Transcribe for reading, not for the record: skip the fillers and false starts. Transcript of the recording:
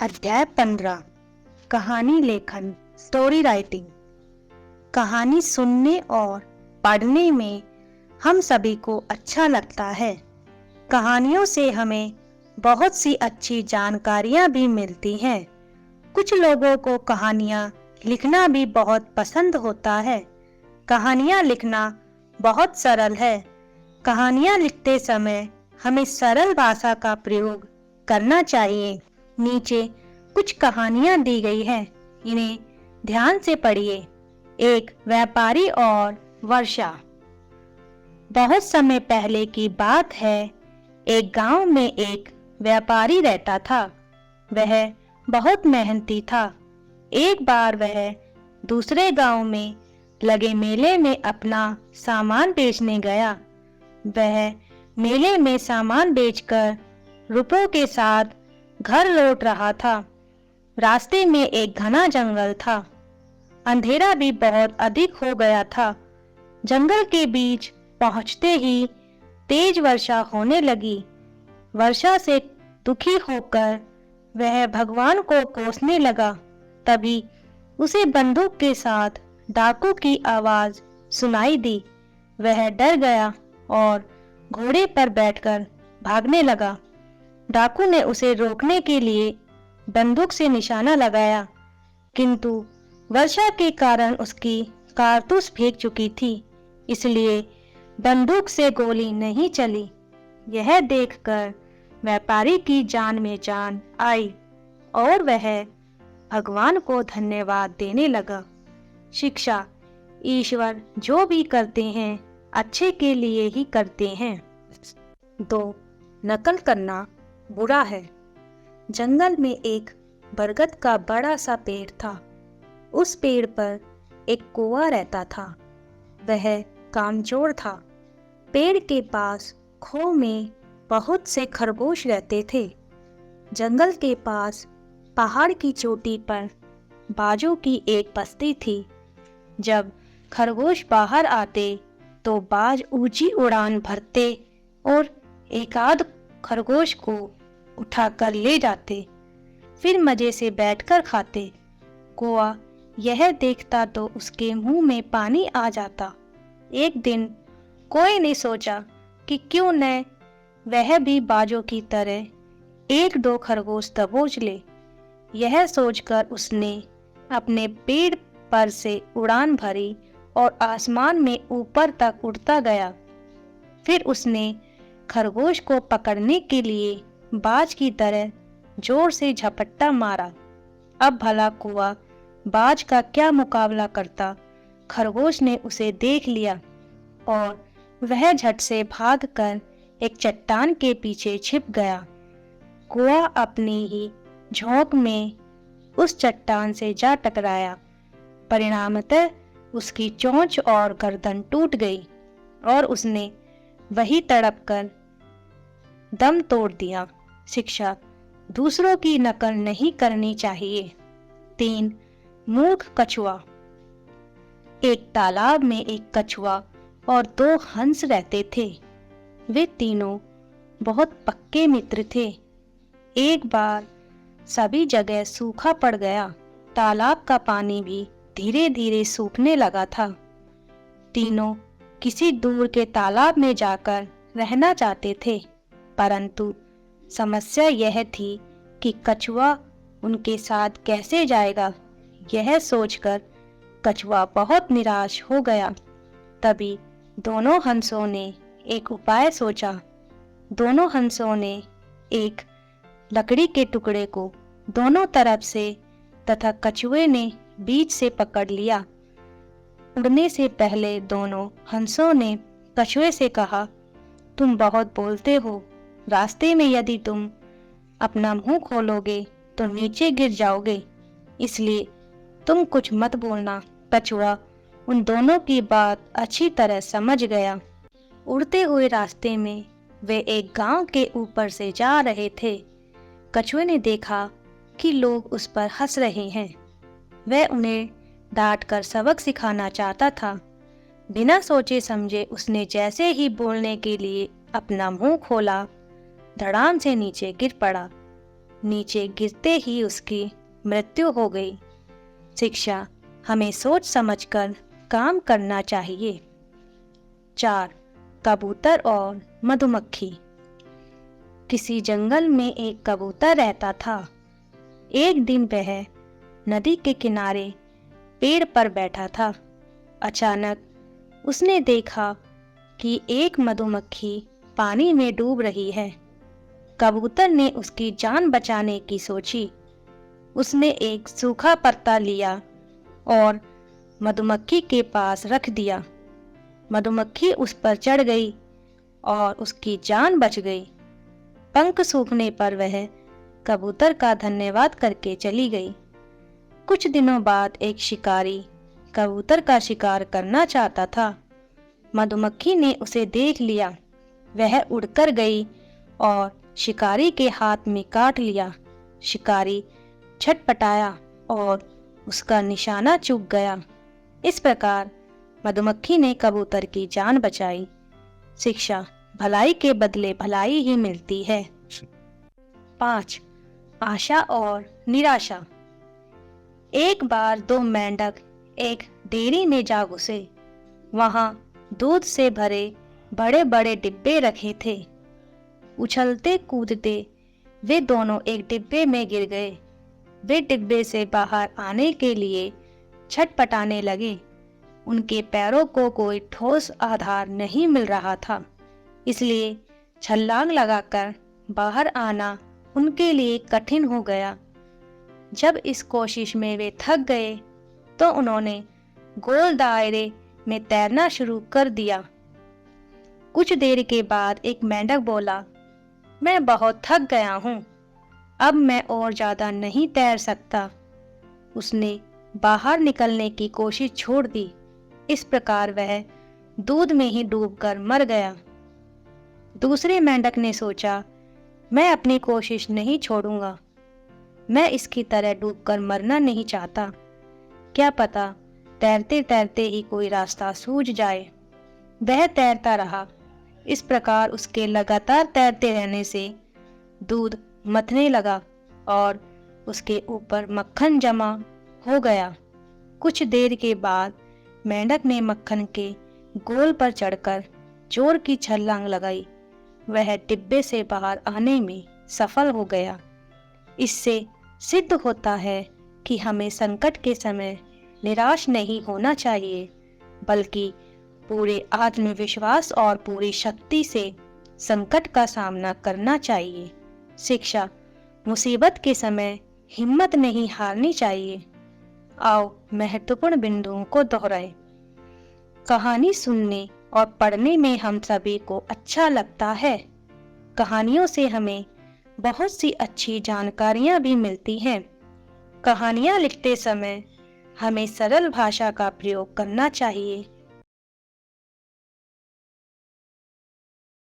अध्याय 15। कहानी लेखन, स्टोरी राइटिंग। कहानी सुनने और पढ़ने में हम सभी को अच्छा लगता है। कहानियों से हमें बहुत सी अच्छी जानकारियां भी मिलती हैं। कुछ लोगों को कहानियां लिखना भी बहुत पसंद होता है। कहानियां लिखना बहुत सरल है। कहानियां लिखते समय हमें सरल भाषा का प्रयोग करना चाहिए। नीचे कुछ कहानियां दी गई हैं, इन्हें ध्यान से पढ़िए। एक व्यापारी और वर्षा। बहुत समय पहले की बात है। एक गांव में एक व्यापारी रहता था। वह बहुत मेहनती था। एक बार वह दूसरे गांव में लगे मेले में अपना सामान बेचने गया। वह मेले में सामान बेचकर रुपयों के साथ घर लौट रहा था। रास्ते में एक घना जंगल था। अंधेरा भी बहुत अधिक हो गया था। जंगल के बीच पहुंचते ही तेज वर्षा होने लगी। वर्षा से दुखी होकर वह भगवान को कोसने लगा। तभी उसे बंदूक के साथ डाकू की आवाज सुनाई दी। वह डर गया और घोड़े पर बैठकर भागने लगा। डाकू ने उसे रोकने के लिए बंदूक से निशाना लगाया, किंतु वर्षा के कारण उसकी कारतूस फेंक चुकी थी, इसलिए बंदूक से गोली नहीं चली। यह देखकर व्यापारी की जान में जान आई और वह भगवान को धन्यवाद देने लगा। शिक्षा: ईश्वर जो भी करते हैं अच्छे के लिए ही करते हैं। 2. नकल करना बुरा है। जंगल में एक बरगद का बड़ा सा पेड़ था। उस पेड़ पर एक कौवा रहता था। वह कामचोर था। पेड़ के पास खो में बहुत से खरगोश रहते थे। जंगल के पास पहाड़ की चोटी पर बाजों की एक बस्ती थी। जब खरगोश बाहर आते तो बाज ऊंची उड़ान भरते और एकाध खरगोश को उठाकर ले जाते, फिर मजे से बैठकर खाते। कौवा यह देखता तो उसके मुंह में पानी आ जाता। एक दिन कोई ने सोचा कि क्यों न वह भी बाजों की तरह एक दो खरगोश दबोच ले। यह सोचकर उसने अपने पेड़ पर से उड़ान भरी और आसमान में ऊपर तक उड़ता गया। फिर उसने खरगोश को पकड़ने के लिए बाज की तरह जोर से झपट्टा मारा। अब भला कौवा बाज का क्या मुकाबला करता। खरगोश ने उसे देख लिया और वह झट से भागकर एक चट्टान के पीछे छिप गया। कौवा अपनी ही झोंक में उस चट्टान से जा टकराया। परिणामतः उसकी चोंच और गर्दन टूट गई और उसने वही तड़पकर दम तोड़ दिया। शिक्षा: दूसरों की नकल नहीं करनी चाहिए। 3. मूर्ख कछुआ। एक तालाब में एक कछुआ और 2 हंस रहते थे। वे तीनों बहुत पक्के मित्र थे। एक बार सभी जगह सूखा पड़ गया। तालाब का पानी भी धीरे धीरे सूखने लगा था। तीनों किसी दूर के तालाब में जाकर रहना चाहते थे, परंतु समस्या यह थी कि कछुआ उनके साथ कैसे जाएगा। यह सोचकर कछुआ बहुत निराश हो गया। तभी दोनों हंसों ने एक उपाय सोचा। दोनों हंसों ने एक लकड़ी के टुकड़े को दोनों तरफ से तथा कछुए ने बीच से पकड़ लिया। उड़ने से पहले दोनों हंसों ने कछुए से कहा, तुम बहुत बोलते हो। रास्ते में यदि तुम अपना मुंह खोलोगे तो नीचे गिर जाओगे, इसलिए तुम कुछ मत बोलना। कछुआ उन दोनों की बात अच्छी तरह समझ गया। उड़ते हुए रास्ते में वे एक गांव के ऊपर से जा रहे थे। कछुए ने देखा कि लोग उस पर हंस रहे हैं। वह उन्हें डांटकर सबक सिखाना चाहता था। बिना सोचे समझे उसने जैसे ही बोलने के लिए अपना मुंह खोला, धड़ाम से नीचे गिर पड़ा। नीचे गिरते ही उसकी मृत्यु हो गई। शिक्षा, हमें सोच समझकर काम करना चाहिए। 4. कबूतर और मधुमक्खी। किसी जंगल में एक कबूतर रहता था। एक दिन वह नदी के किनारे पेड़ पर बैठा था। अचानक उसने देखा कि एक मधुमक्खी पानी में डूब रही है। कबूतर ने उसकी जान बचाने की सोची। उसने एक सूखा पत्ता लिया और मधुमक्खी के पास रख दिया। मधुमक्खी उस पर चढ़ गई और उसकी जान बच गई। पंख सूखने पर वह कबूतर का धन्यवाद करके चली गई। कुछ दिनों बाद एक शिकारी कबूतर का शिकार करना चाहता था। मधुमक्खी ने उसे देख लिया। वह उड़कर गई और शिकारी के हाथ में काट लिया। शिकारी छटपटाया और उसका निशाना चूक गया। इस प्रकार मधुमक्खी ने कबूतर की जान बचाई। शिक्षा, भलाई के बदले भलाई ही मिलती है। 5. आशा और निराशा। एक बार 2 मेंढक एक डेयरी में जा घुसे। वहां दूध से भरे बड़े बड़े डिब्बे रखे थे। उछलते कूदते वे दोनों एक डिब्बे में गिर गए। वे डिब्बे से बाहर आने के लिए छटपटाने लगे। उनके पैरों को कोई ठोस आधार नहीं मिल रहा था, इसलिए छलांग लगाकर बाहर आना उनके लिए कठिन हो गया। जब इस कोशिश में वे थक गए तो उन्होंने गोल दायरे में तैरना शुरू कर दिया। कुछ देर के बाद एक मेंढक बोला, मैं बहुत थक गया हूँ, अब मैं और ज्यादा नहीं तैर सकता। उसने बाहर निकलने की कोशिश छोड़ दी। इस प्रकार वह दूध में ही डूबकर मर गया। दूसरे मेंढक ने सोचा, मैं अपनी कोशिश नहीं छोड़ूंगा। मैं इसकी तरह डूबकर मरना नहीं चाहता। क्या पता तैरते तैरते ही कोई रास्ता सूझ जाए। वह तैरता रहा। इस प्रकार उसके लगातार तैरते रहने से दूध मथने लगा और उसके ऊपर मक्खन जमा हो गया। कुछ देर के बाद मेंढक ने मक्खन के गोल पर चढ़कर जोर की छलांग लगाई। वह डिब्बे से बाहर आने में सफल हो गया। इससे सिद्ध होता है कि हमें संकट के समय निराश नहीं होना चाहिए, बल्कि पूरे आत्मविश्वास और पूरी शक्ति से संकट का सामना करना चाहिए। शिक्षा, मुसीबत के समय हिम्मत नहीं हारनी चाहिए। आओ महत्वपूर्ण बिंदुओं को दोहराएं। कहानी सुनने और पढ़ने में हम सभी को अच्छा लगता है। कहानियों से हमें बहुत सी अच्छी जानकारियां भी मिलती हैं। कहानियां लिखते समय हमें सरल भाषा का प्रयोग करना चाहिए